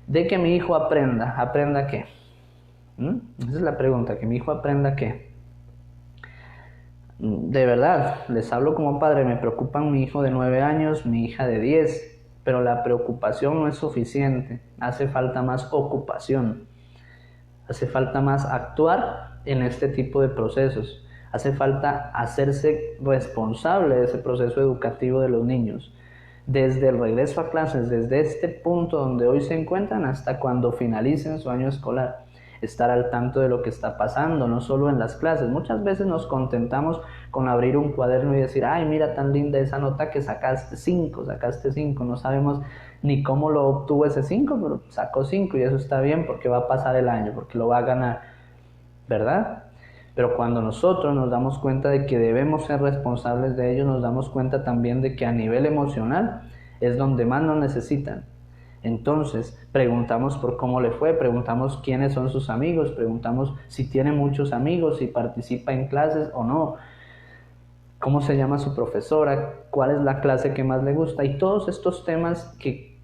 de que mi hijo aprenda. ¿Aprenda qué? Esa es la pregunta, que mi hijo aprenda qué. De verdad, les hablo como padre, me preocupan mi hijo de 9 años, mi hija de 10, pero la preocupación no es suficiente, hace falta más ocupación, hace falta más actuar en este tipo de procesos, hace falta hacerse responsable de ese proceso educativo de los niños, desde el regreso a clases, desde este punto donde hoy se encuentran hasta cuando finalicen su año escolar. Estar al tanto de lo que está pasando, no solo en las clases. Muchas veces nos contentamos con abrir un cuaderno y decir, ay, mira tan linda esa nota que sacaste 5, no sabemos ni cómo lo obtuvo ese 5, pero sacó 5 y eso está bien porque va a pasar el año, porque lo va a ganar, ¿verdad? Pero cuando nosotros nos damos cuenta de que debemos ser responsables de ello, nos damos cuenta también de que a nivel emocional es donde más nos necesitan. Entonces, preguntamos por cómo le fue, preguntamos quiénes son sus amigos, preguntamos si tiene muchos amigos, si participa en clases o no, cómo se llama su profesora, cuál es la clase que más le gusta y todos estos temas que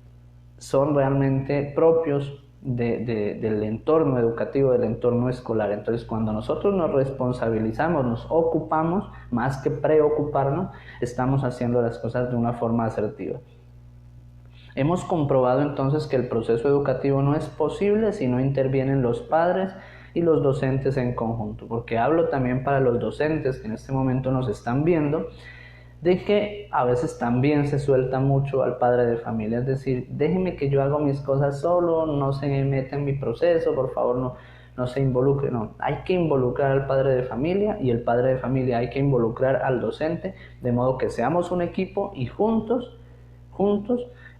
son realmente propios del entorno educativo, del entorno escolar. Entonces, cuando nosotros nos responsabilizamos, nos ocupamos, más que preocuparnos, estamos haciendo las cosas de una forma asertiva. Hemos comprobado entonces que el proceso educativo no es posible si no intervienen los padres y los docentes en conjunto, porque hablo también para los docentes que en este momento nos están viendo, de que a veces también se suelta mucho al padre de familia, es decir, déjeme que yo haga mis cosas solo, no se meta en mi proceso, por favor no se involucre. No, hay que involucrar al padre de familia y el padre de familia hay que involucrar al docente, de modo que seamos un equipo y juntos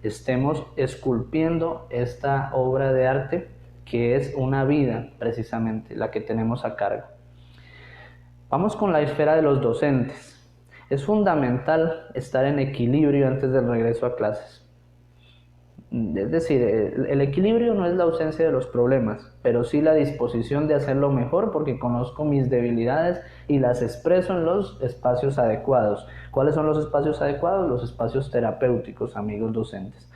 estemos esculpiendo esta obra de arte que es una vida precisamente la que tenemos a cargo. Vamos con la esfera de los docentes. Es fundamental estar en equilibrio antes del regreso a clases. Es decir, el equilibrio no es la ausencia de los problemas, pero sí la disposición de hacerlo mejor porque conozco mis debilidades y las expreso en los espacios adecuados. ¿Cuáles son los espacios adecuados? Los espacios terapéuticos, amigos docentes.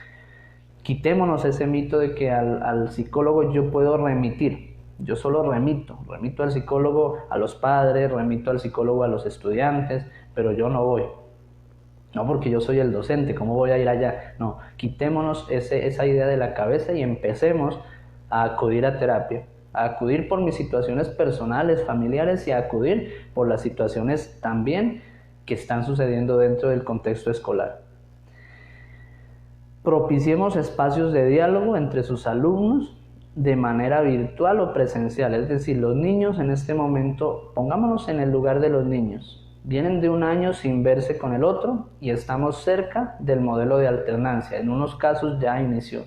Quitémonos ese mito de que al psicólogo yo puedo remitir. Yo solo remito al psicólogo a los padres, remito al psicólogo a los estudiantes, pero yo no voy. No porque yo soy el docente, ¿cómo voy a ir allá? No, quitémonos esa idea de la cabeza y empecemos a acudir a terapia, a acudir por mis situaciones personales, familiares y a acudir por las situaciones también que están sucediendo dentro del contexto escolar. Propiciemos espacios de diálogo entre sus alumnos de manera virtual o presencial, es decir, los niños en este momento, pongámonos en el lugar de los niños. Vienen de un año sin verse con el otro y estamos cerca del modelo de alternancia. En unos casos ya inició.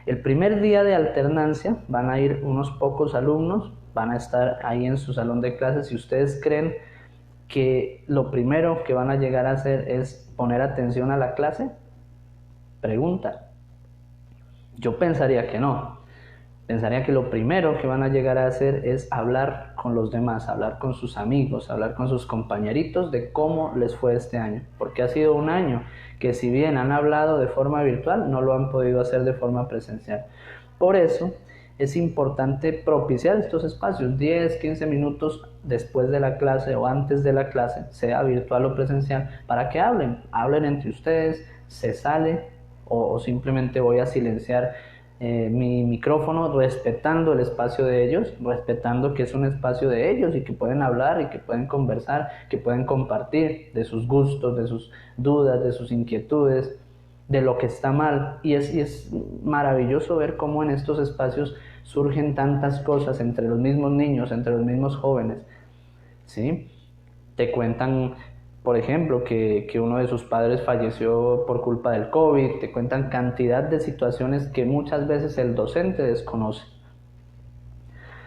El primer día de alternancia van a ir unos pocos alumnos, van a estar ahí en su salón de clases. Si ustedes creen que lo primero que van a llegar a hacer es poner atención a la clase, pregunta. Yo pensaría que no. Pensaría que lo primero que van a llegar a hacer es hablar con los demás, hablar con sus amigos, hablar con sus compañeritos de cómo les fue este año. Porque ha sido un año que si bien han hablado de forma virtual, no lo han podido hacer de forma presencial. Por eso es importante propiciar estos espacios, 10, 15 minutos después de la clase o antes de la clase, sea virtual o presencial, para que hablen entre ustedes, se sale o simplemente voy a silenciar mi micrófono respetando el espacio de ellos, respetando que es un espacio de ellos y que pueden hablar y que pueden conversar, que pueden compartir de sus gustos, de sus dudas, de sus inquietudes, de lo que está mal. Y es maravilloso ver cómo en estos espacios surgen tantas cosas entre los mismos niños, entre los mismos jóvenes, ¿sí? Te cuentan por ejemplo, que uno de sus padres falleció por culpa del COVID, te cuentan cantidad de situaciones que muchas veces el docente desconoce.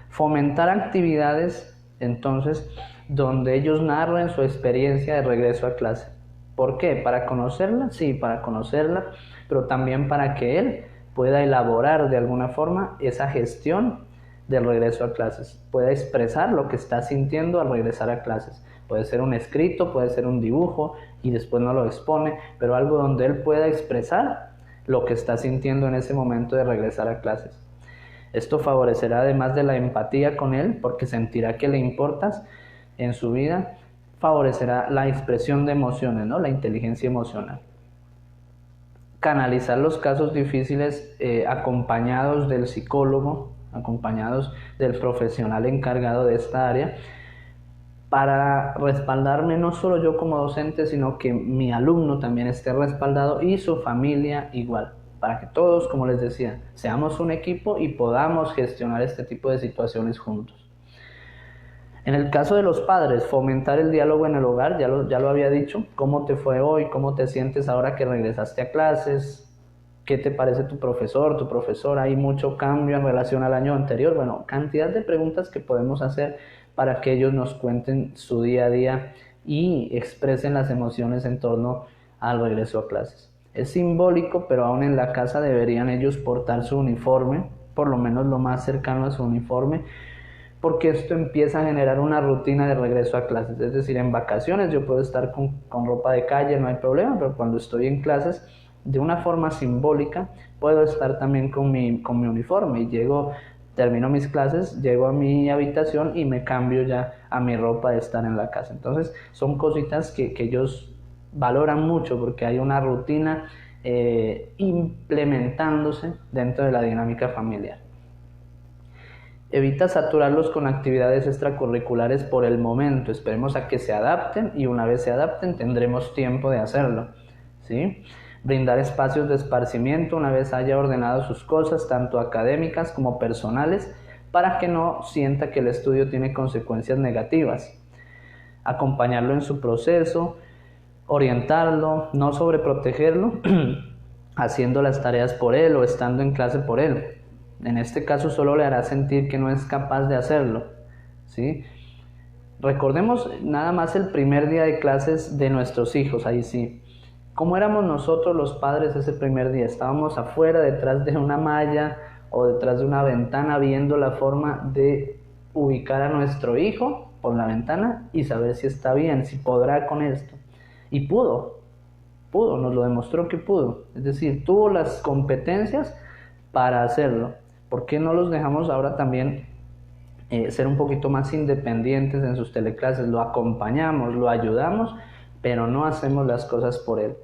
Fomentar actividades, entonces, donde ellos narren su experiencia de regreso a clase. ¿Por qué? ¿Para conocerla? Sí, para conocerla, pero también para que él pueda elaborar de alguna forma esa gestión del regreso a clases, pueda expresar lo que está sintiendo al regresar a clases. Puede ser un escrito, puede ser un dibujo y después no lo expone, pero algo donde él pueda expresar lo que está sintiendo en ese momento de regresar a clases. Esto favorecerá además de la empatía con él, porque sentirá que le importas en su vida, favorecerá la expresión de emociones, ¿no? La inteligencia emocional. Canalizar los casos difíciles acompañados del psicólogo, acompañados del profesional encargado de esta área, para respaldarme no solo yo como docente, sino que mi alumno también esté respaldado y su familia igual, para que todos, como les decía, seamos un equipo y podamos gestionar este tipo de situaciones juntos. En el caso de los padres, fomentar el diálogo en el hogar, ya lo había dicho, cómo te fue hoy, cómo te sientes ahora que regresaste a clases, qué te parece tu profesor, tu profesora, hay mucho cambio en relación al año anterior, bueno, cantidad de preguntas que podemos hacer para que ellos nos cuenten su día a día y expresen las emociones en torno al regreso a clases. Es simbólico, pero aún en la casa deberían ellos portar su uniforme, por lo menos lo más cercano a su uniforme, porque esto empieza a generar una rutina de regreso a clases. Es decir, en vacaciones yo puedo estar con ropa de calle, no hay problema, pero cuando estoy en clases, de una forma simbólica, puedo estar también con mi uniforme y termino mis clases, llego a mi habitación y me cambio ya a mi ropa de estar en la casa. Entonces son cositas que ellos valoran mucho porque hay una rutina implementándose dentro de la dinámica familiar. Evita saturarlos con actividades extracurriculares por el momento. Esperemos a que se adapten y una vez se adapten tendremos tiempo de hacerlo, ¿sí? Brindar espacios de esparcimiento una vez haya ordenado sus cosas, tanto académicas como personales, para que no sienta que el estudio tiene consecuencias negativas. Acompañarlo en su proceso, orientarlo, no sobreprotegerlo, haciendo las tareas por él o estando en clase por él. En este caso solo le hará sentir que no es capaz de hacerlo, ¿sí? Recordemos nada más el primer día de clases de nuestros hijos, ahí sí. ¿Cómo éramos nosotros los padres ese primer día? Estábamos afuera, detrás de una malla o detrás de una ventana, viendo la forma de ubicar a nuestro hijo por la ventana y saber si está bien, si podrá con esto. Y pudo, nos lo demostró que pudo. Es decir, tuvo las competencias para hacerlo. ¿Por qué no los dejamos ahora también ser un poquito más independientes en sus teleclases? Lo acompañamos, lo ayudamos, pero no hacemos las cosas por él.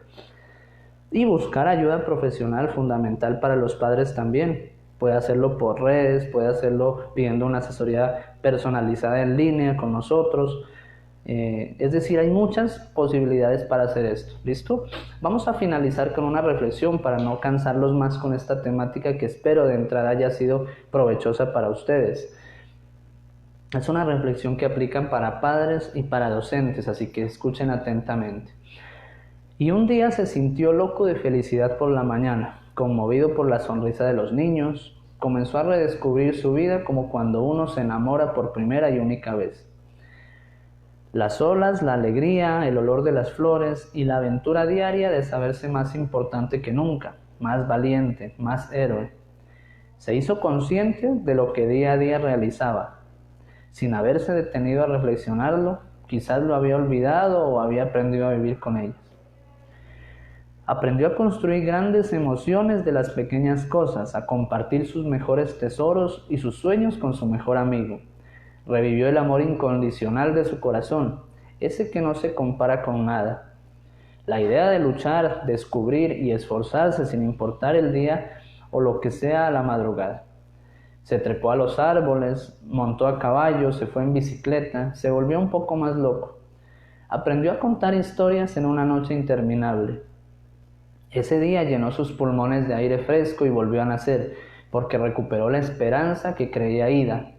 Y buscar ayuda profesional, fundamental para los padres también. Puede hacerlo por redes, puede hacerlo pidiendo una asesoría personalizada en línea con nosotros. Es decir, hay muchas posibilidades para hacer esto. ¿Listo? Vamos a finalizar con una reflexión para no cansarlos más con esta temática que espero de entrada haya sido provechosa para ustedes. Es una reflexión que aplican para padres y para docentes, así que escuchen atentamente. Y un día se sintió loco de felicidad por la mañana, conmovido por la sonrisa de los niños, comenzó a redescubrir su vida como cuando uno se enamora por primera y única vez. Las olas, la alegría, el olor de las flores y la aventura diaria de saberse más importante que nunca, más valiente, más héroe. Se hizo consciente de lo que día a día realizaba. Sin haberse detenido a reflexionarlo, quizás lo había olvidado o había aprendido a vivir con ellas. Aprendió a construir grandes emociones de las pequeñas cosas, a compartir sus mejores tesoros y sus sueños con su mejor amigo. Revivió el amor incondicional de su corazón, ese que no se compara con nada. La idea de luchar, descubrir y esforzarse sin importar el día o lo que sea a la madrugada. Se trepó a los árboles, montó a caballo, se fue en bicicleta, se volvió un poco más loco. Aprendió a contar historias en una noche interminable. Ese día llenó sus pulmones de aire fresco y volvió a nacer, porque recuperó la esperanza que creía ida.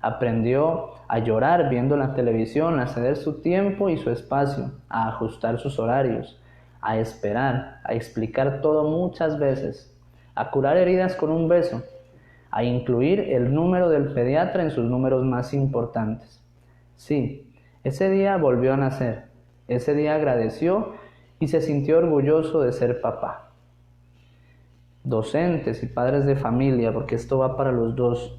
Aprendió a llorar viendo la televisión, a ceder su tiempo y su espacio, a ajustar sus horarios, a esperar, a explicar todo muchas veces, a curar heridas con un beso, a incluir el número del pediatra en sus números más importantes. Sí, ese día volvió a nacer, ese día agradeció y se sintió orgulloso de ser papá. Docentes y padres de familia, porque esto va para los dos,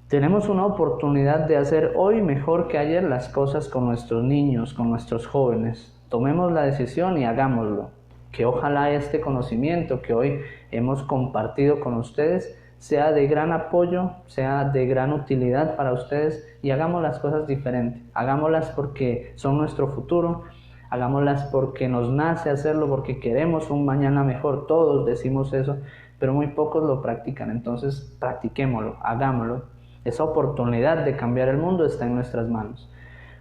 tenemos una oportunidad de hacer hoy mejor que ayer las cosas con nuestros niños, con nuestros jóvenes. Tomemos la decisión y hagámoslo. Que ojalá este conocimiento que hoy hemos compartido con ustedes sea de gran apoyo, sea de gran utilidad para ustedes y hagamos las cosas diferentes. Hagámoslas porque son nuestro futuro, hagámoslas porque nos nace hacerlo, porque queremos un mañana mejor. Todos decimos eso, pero muy pocos lo practican. Entonces, practiquémoslo, hagámoslo. Esa oportunidad de cambiar el mundo está en nuestras manos.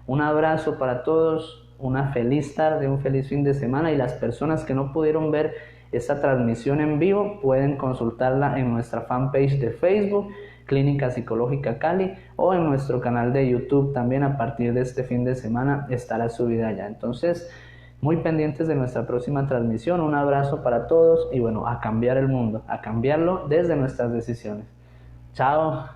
Un abrazo para todos, una feliz tarde, un feliz fin de semana y las personas que no pudieron ver esta transmisión en vivo pueden consultarla en nuestra fanpage de Facebook, Clínica Psicológica Cali, o en nuestro canal de YouTube también. A partir de este fin de semana estará subida ya. Entonces, muy pendientes de nuestra próxima transmisión. Un abrazo para todos y bueno, a cambiar el mundo, a cambiarlo desde nuestras decisiones. Chao.